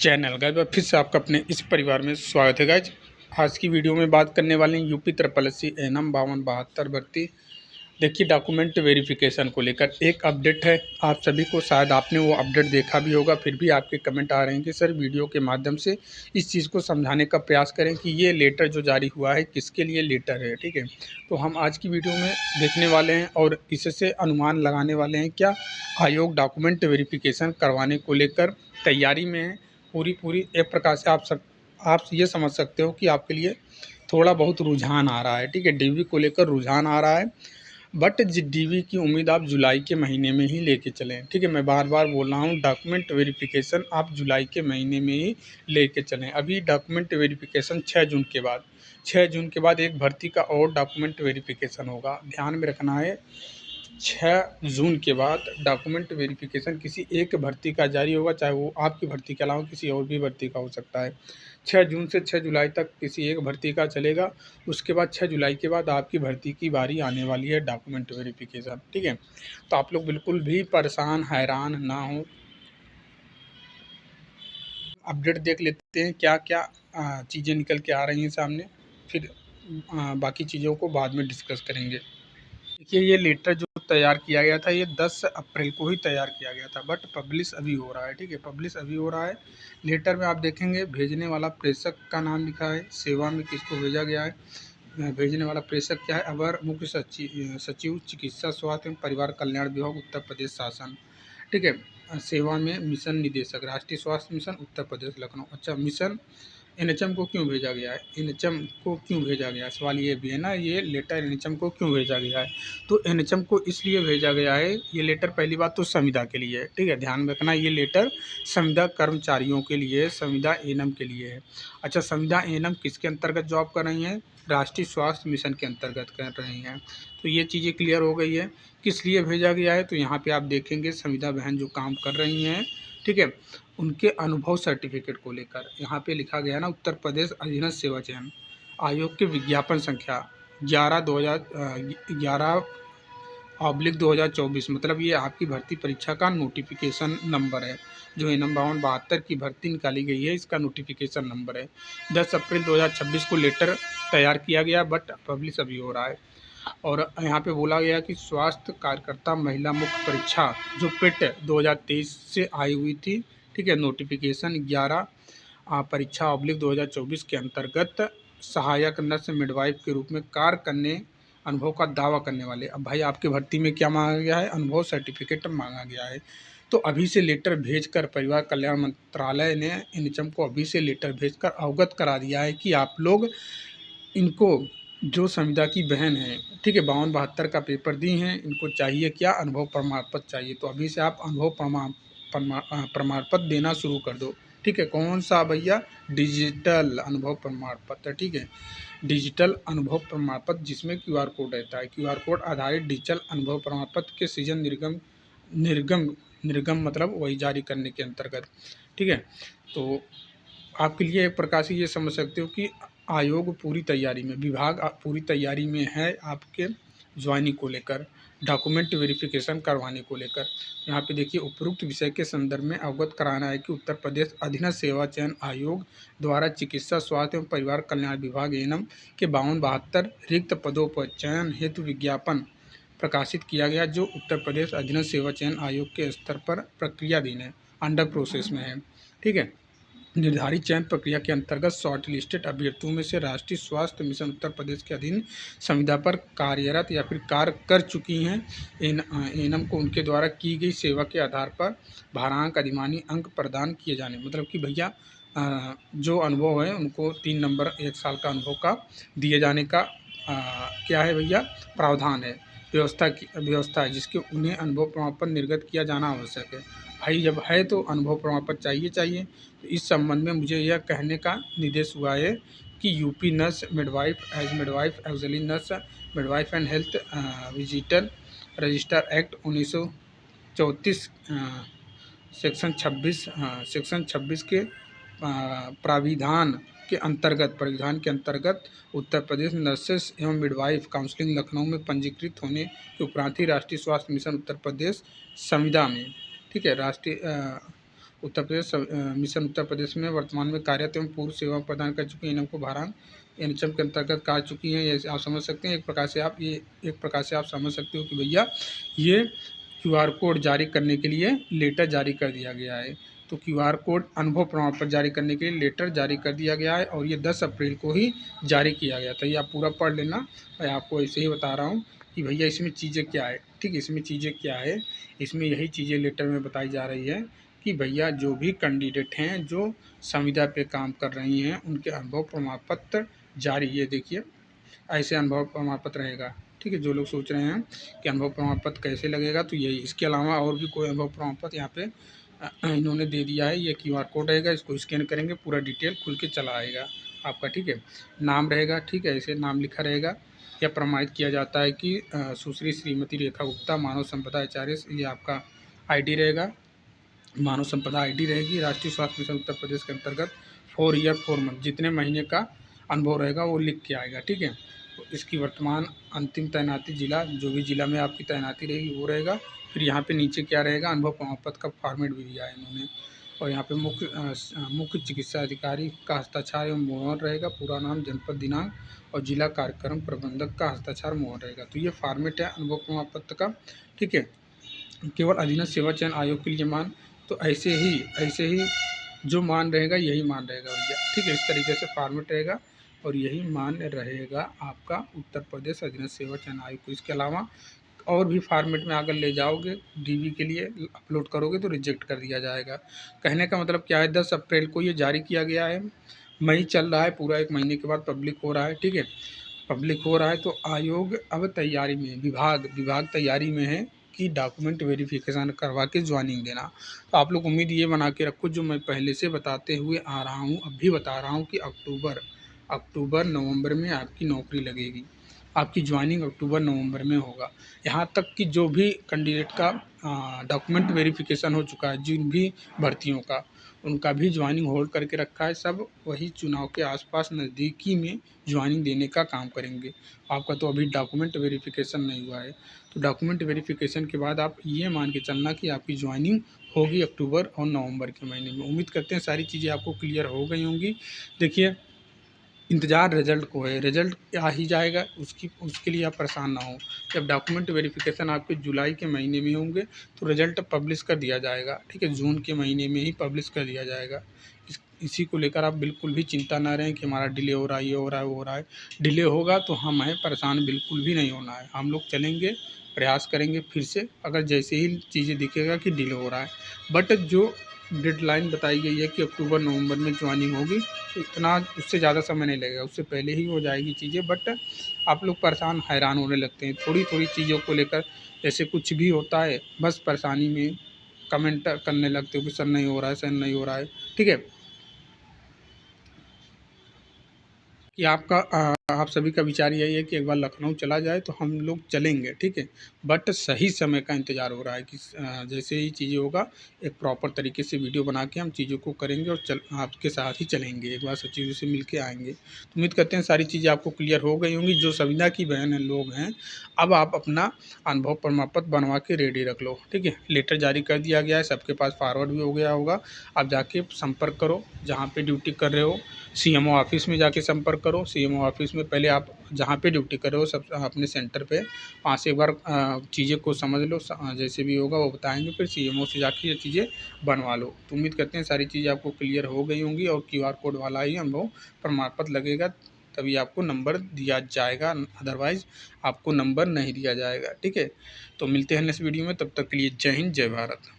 Channel guys और फिर से आपका अपने इस परिवार में स्वागत है गाइज। आज की वीडियो में बात करने वाले हैं यूपी SSC एनम 5272 भर्ती। देखिए, डॉक्यूमेंट वेरिफिकेशन को लेकर एक अपडेट है। आप सभी को शायद आपने वो अपडेट देखा भी होगा, फिर भी आपके कमेंट आ रहे हैं कि सर वीडियो के माध्यम से इस चीज़ को समझाने का प्रयास करें कि ये लेटर जो जारी हुआ है किसके लिए लेटर है। ठीक है, तो हम आज की वीडियो में देखने वाले हैं और इससे अनुमान लगाने वाले हैं क्या आयोग डॉक्यूमेंट वेरिफिकेशन करवाने को लेकर तैयारी में है। पूरी एक प्रकार से आप ये समझ सकते हो कि आपके लिए थोड़ा बहुत रुझान आ रहा है। ठीक है, डीवी को लेकर रुझान आ रहा है, बट डीवी की उम्मीद आप जुलाई के महीने में ही लेके चलें। ठीक है, मैं बार बार बोल रहा हूँ, डॉक्यूमेंट वेरिफिकेशन आप जुलाई के महीने में ही लेके चलें। अभी डॉक्यूमेंट वेरिफिकेशन 6 जून के बाद एक भर्ती का और डॉक्यूमेंट वेरिफिकेशन होगा। ध्यान में रखना है, 6 जून के बाद डॉक्यूमेंट वेरिफिकेशन किसी एक भर्ती का जारी होगा, चाहे वो आपकी भर्ती के अलावा किसी और भी भर्ती का हो सकता है। 6 जून से 6 जुलाई तक किसी एक भर्ती का चलेगा। उसके बाद 6 जुलाई के बाद आपकी भर्ती की बारी आने वाली है डॉक्यूमेंट वेरिफिकेशन। ठीक है, तो आप लोग बिल्कुल भी परेशान हैरान ना हो। अपडेट देख लेते हैं क्या क्या चीज़ें निकल के आ रही हैं सामने, फिर बाकी चीज़ों को बाद में डिस्कस करेंगे। देखिए, ये लेटर जो तैयार किया गया था ये 10 अप्रैल को ही तैयार किया गया था, बट पब्लिश अभी हो रहा है। ठीक है, पब्लिश अभी हो रहा है। लेटर में आप देखेंगे भेजने वाला प्रेषक का नाम लिखा है, सेवा में किसको भेजा गया है, भेजने वाला प्रेषक क्या है, अवर मुख्य सचिव चिकित्सा स्वास्थ्य एवं परिवार कल्याण विभाग उत्तर प्रदेश शासन। ठीक है, सेवा में मिशन निदेशक राष्ट्रीय स्वास्थ्य मिशन उत्तर प्रदेश लखनऊ। अच्छा, मिशन एनएचएम को क्यों भेजा गया है, एनएचएम को क्यों भेजा गया है, सवाल ये भी है ना, ये लेटर एनएचएम को क्यों भेजा गया है। तो एनएचएम को इसलिए भेजा गया है, ये लेटर पहली बात तो संविदा के लिए है। ठीक है, ध्यान रखना, ये लेटर संविदा कर्मचारियों के लिए, संविदा एनएम के लिए है। अच्छा, संविदा एनएम किसके अंतर्गत जॉब कर रही हैं, राष्ट्रीय स्वास्थ्य मिशन के अंतर्गत कर रही हैं। तो ये चीज़ें क्लियर हो गई है किस लिए भेजा गया है। तो यहाँ पे आप देखेंगे संविदा बहन जो काम कर रही हैं, ठीक है, उनके अनुभव सर्टिफिकेट को लेकर यहाँ पे लिखा गया है ना, उत्तर प्रदेश अधीनस्थ सेवा चयन आयोग के विज्ञापन संख्या 11/2024, मतलब ये आपकी भर्ती परीक्षा का नोटिफिकेशन नंबर है। जो एनम 5272 की भर्ती निकाली गई है, इसका नोटिफिकेशन नंबर है। 10 अप्रैल 2026 को लेटर तैयार किया गया, बट पब्लिश अभी हो रहा है। और यहाँ पे बोला गया कि स्वास्थ्य कार्यकर्ता महिला मुख्य परीक्षा जो पेट 2023 से आई हुई थी, ठीक है, नोटिफिकेशन 11 परीक्षा /2024 के अंतर्गत सहायक नर्स मिडवाइफ के रूप में कार्य करने अनुभव का दावा करने वाले। अब भाई आपके भर्ती में क्या मांगा गया है, अनुभव सर्टिफिकेट मांगा गया है। तो अभी से लेटर भेजकर परिवार कल्याण मंत्रालय ने एनएचएम को अभी से लेटर भेजकर अवगत करा दिया है कि आप लोग इनको, जो संविदा की बहन है, ठीक है, 5272 का पेपर दी हैं, इनको चाहिए क्या, अनुभव प्रमाण पत्र चाहिए। तो अभी से आप अनुभव प्रमाण पत्र देना शुरू कर दो। ठीक है, कौन सा भैया, डिजिटल अनुभव प्रमाण पत्र। ठीक है, डिजिटल अनुभव प्रमाण पत्र जिसमें क्यूआर कोड रहता है, क्यूआर कोड आधारित डिजिटल अनुभव प्रमाण पत्र के सीजन निर्गम मतलब वही जारी करने के अंतर्गत। ठीक है, तो आपके लिए एक प्रकार से ये समझ सकते हो कि आयोग पूरी तैयारी में, विभाग पूरी तैयारी में है आपके ज्वाइनिंग को लेकर, डॉक्यूमेंट वेरिफिकेशन करवाने को लेकर। यहाँ पे देखिए, उपरोक्त विषय के संदर्भ में अवगत कराना है कि उत्तर प्रदेश अधीनस्थ सेवा चयन आयोग द्वारा चिकित्सा स्वास्थ्य एवं परिवार कल्याण विभाग एनम के 5272 रिक्त पदों पर चयन हेतु विज्ञापन प्रकाशित किया गया, जो उत्तर प्रदेश अधीनस्थ सेवा चयन आयोग के स्तर पर प्रक्रियाधीन है, अंडर प्रोसेस में है। ठीक है, निर्धारित चयन प्रक्रिया के अंतर्गत शॉर्ट लिस्टेड अभ्यर्थियों में से राष्ट्रीय स्वास्थ्य मिशन उत्तर प्रदेश के अधीन संविदा पर कार्यरत या फिर कार्य कर चुकी हैं एनम को उनके द्वारा की गई सेवा के आधार पर भारांक अधिमानी अंक प्रदान किए जाने, मतलब कि भैया जो अनुभव है उनको 3 नंबर 1 साल का अनुभव का दिए जाने का क्या है भैया, प्रावधान है, व्यवस्था है, जिसके उन्हें अनुभव प्रमाण पत्र निर्गत किया जाना आवश्यक है। भाई जब है तो अनुभव प्रमाण पत्र चाहिए। तो इस संबंध में मुझे यह कहने का निर्देश हुआ है कि UP nurse midwife axially nurse midwife and health visitor register act 1934 section 26 के प्राविधान के अंतर्गत उत्तर प्रदेश नर्सेस एवं मिडवाइफ काउंसिलिंग लखनऊ में पंजीकृत होने के उपरांत ही राष्ट्रीय स्वास्थ्य मिशन उत्तर प्रदेश संविदा में, ठीक है, राष्ट्रीय मिशन उत्तर प्रदेश में वर्तमान में कार्यरत एवं पूर्व सेवा प्रदान कर चुकी इनम को भारांक एनएचएम के अंतर्गत काट चुकी हैं। ये आप समझ सकते हैं। एक प्रकार से आप समझ सकते हो कि भैया ये क्यूआर कोड जारी करने के लिए लेटर जारी कर दिया गया है। तो क्यूआर कोड अनुभव प्रमाण पत्र जारी करने के लिए लेटर जारी कर दिया गया है और ये 10 अप्रैल को ही जारी किया गया था। ये आप पूरा पढ़ लेना। मैं आपको ऐसे ही बता रहा हूँ कि भैया इसमें चीज़ें क्या है। ठीक है, इसमें चीज़ें क्या है, इसमें यही चीज़ें लेटर में बताई जा रही है कि भैया जो भी कैंडिडेट हैं जो संविदा पे काम कर रही हैं उनके अनुभव प्रमाण पत्र जारी, ये देखिए ऐसे अनुभव प्रमाण पत्र रहेगा। ठीक है, जो लोग सोच रहे हैं कि अनुभव प्रमाण पत्र कैसे लगेगा, तो यही, इसके अलावा और भी कोई अनुभव प्रमाण पत्र यहाँ पे इन्होंने दे दिया है। ये क्यूआर कोड रहेगा, इसको स्कैन करेंगे पूरा डिटेल खुल के चला आएगा आपका। ठीक है, नाम रहेगा, ठीक है, ऐसे नाम लिखा रहेगा। यह प्रमाणित किया जाता है कि सुश्री श्रीमती रेखा गुप्ता मानव संपदा एचआरएस, ये आपका आईडी रहेगा, मानव संपदा आईडी रहेगी। राष्ट्रीय स्वास्थ्य मिशन उत्तर प्रदेश के अंतर्गत 4 ईयर 4 मंथ जितने महीने का अनुभव रहेगा वो लिख के आएगा। ठीक है, तो इसकी वर्तमान अंतिम तैनाती जिला, जो भी जिला में आपकी तैनाती रहेगी वो रहेगा। फिर यहाँ पे नीचे क्या रहेगा, अनुभव प्रमाण पत्र का फॉर्मेट भी दिया है इन्होंने। और यहाँ पे मुख्य चिकित्सा अधिकारी का हस्ताक्षर एवं मोहर रहेगा, पूरा नाम, जनपद, दिनांक और जिला कार्यक्रम प्रबंधक का हस्ताक्षर मोहर रहेगा। तो ये फॉर्मेट है अनुभव प्रमाण पत्र का। ठीक है, केवल अधीनस्थ सेवा चयन आयोग के लिए मान, तो ऐसे ही जो मान रहेगा यही मान रहेगा भैया। ठीक है, इस तरीके से फॉर्मेट रहेगा और यही मान रहेगा आपका उत्तर प्रदेश अधीनस्थ सेवा चयन आयोग को। इसके अलावा और भी फॉर्मेट में अगर ले जाओगे डीवी के लिए अपलोड करोगे तो रिजेक्ट कर दिया जाएगा। कहने का मतलब क्या है, 10 अप्रैल को ये जारी किया गया है, मई चल रहा है, पूरा 1 महीने के बाद पब्लिक हो रहा है। ठीक है, पब्लिक हो रहा है तो आयोग अब तैयारी में, विभाग तैयारी में है कि डॉक्यूमेंट वेरिफिकेशन करवा के ज्वाइनिंग देना। तो आप लोग उम्मीद ये बना के रखो, जो मैं पहले से बताते हुए आ रहा हूँ, अब भी बता रहा हूँ कि अक्टूबर नवंबर में आपकी नौकरी लगेगी, आपकी ज्वाइनिंग अक्टूबर नवंबर में होगा। यहाँ तक कि जो भी कैंडिडेट का डॉक्यूमेंट वेरिफिकेशन हो चुका है, जिन भी भर्तियों का, उनका भी ज्वाइनिंग होल्ड करके रखा है। सब वही चुनाव के आसपास नज़दीकी में ज्वाइनिंग देने का काम करेंगे। आपका तो अभी डॉक्यूमेंट वेरिफिकेशन नहीं हुआ है, तो डॉक्यूमेंट वेरिफिकेशन के बाद आप ये मान के चलना कि आपकी ज्वाइनिंग होगी अक्टूबर और नवंबर के महीने में। उम्मीद करते हैं सारी चीज़ें आपको क्लियर हो गई होंगी। देखिए, इंतज़ार रिजल्ट को है, रिजल्ट आ ही जाएगा, उसके लिए आप परेशान ना हो। जब डॉक्यूमेंट वेरिफिकेशन आपके जुलाई के महीने में होंगे तो रिजल्ट पब्लिश कर दिया जाएगा। ठीक है, जून के महीने में ही पब्लिश कर दिया जाएगा। इसी को लेकर आप बिल्कुल भी चिंता ना रहें कि हमारा डिले हो रहा है, ये हो रहा है, वो हो रहा है। डिले होगा तो हम हैं, परेशान बिल्कुल भी नहीं होना है। हम लोग चलेंगे, प्रयास करेंगे फिर से, अगर जैसे ही चीज़ें दिखेगा कि डिले हो रहा है। बट जो डेडलाइन बताई गई है कि अक्टूबर नवंबर में ज्वाइनिंग होगी, तो इतना, उससे ज़्यादा समय नहीं लगेगा, उससे पहले ही हो जाएगी चीज़ें। बट आप लोग परेशान, हैरान होने लगते हैं थोड़ी थोड़ी चीज़ों को लेकर। जैसे कुछ भी होता है बस परेशानी में कमेंट करने लगते हो कि सर नहीं हो रहा है, सर नहीं हो रहा है। ठीक है, कि आप सभी का विचार यही है कि एक बार लखनऊ चला जाए, तो हम लोग चलेंगे। ठीक है, बट सही समय का इंतज़ार हो रहा है कि जैसे ही चीज़ें होगा एक प्रॉपर तरीके से वीडियो बना के हम चीज़ों को करेंगे और आपके साथ ही चलेंगे, एक बार सचिव से मिल के आएँगे। तो उम्मीद करते हैं सारी चीज़ें आपको क्लियर हो गई होंगी। जो संविदा की बहन लोग हैं, अब आप अपना अनुभव प्रमाण पत्र बनवा के रेडी रख लो। ठीक है, लेटर जारी कर दिया गया है, सबके पास फॉरवर्ड भी हो गया होगा। आप जाके संपर्क करो, जहाँ पे ड्यूटी कर रहे हो सीएमओ ऑफिस में जाके संपर्क करो। सीएमओ ऑफिस में पहले आप जहाँ पे ड्यूटी कर रहे हो, सब अपने सेंटर पे, वहाँ से एक बार चीज़ें को समझ लो, जैसे भी होगा वो बताएंगे, फिर सीएमओ से जाके ये चीज़ें बनवा लो। तो उम्मीद करते हैं सारी चीज़ें आपको क्लियर हो गई होंगी और क्यूआर कोड वाला ही अनुभव प्रमाण पत्र लगेगा, तभी आपको नंबर दिया जाएगा, अदरवाइज़ आपको नंबर नहीं दिया जाएगा। ठीक है, तो मिलते हैं नेक्स्ट वीडियो में, तब तक के लिए जय हिंद, जय भारत।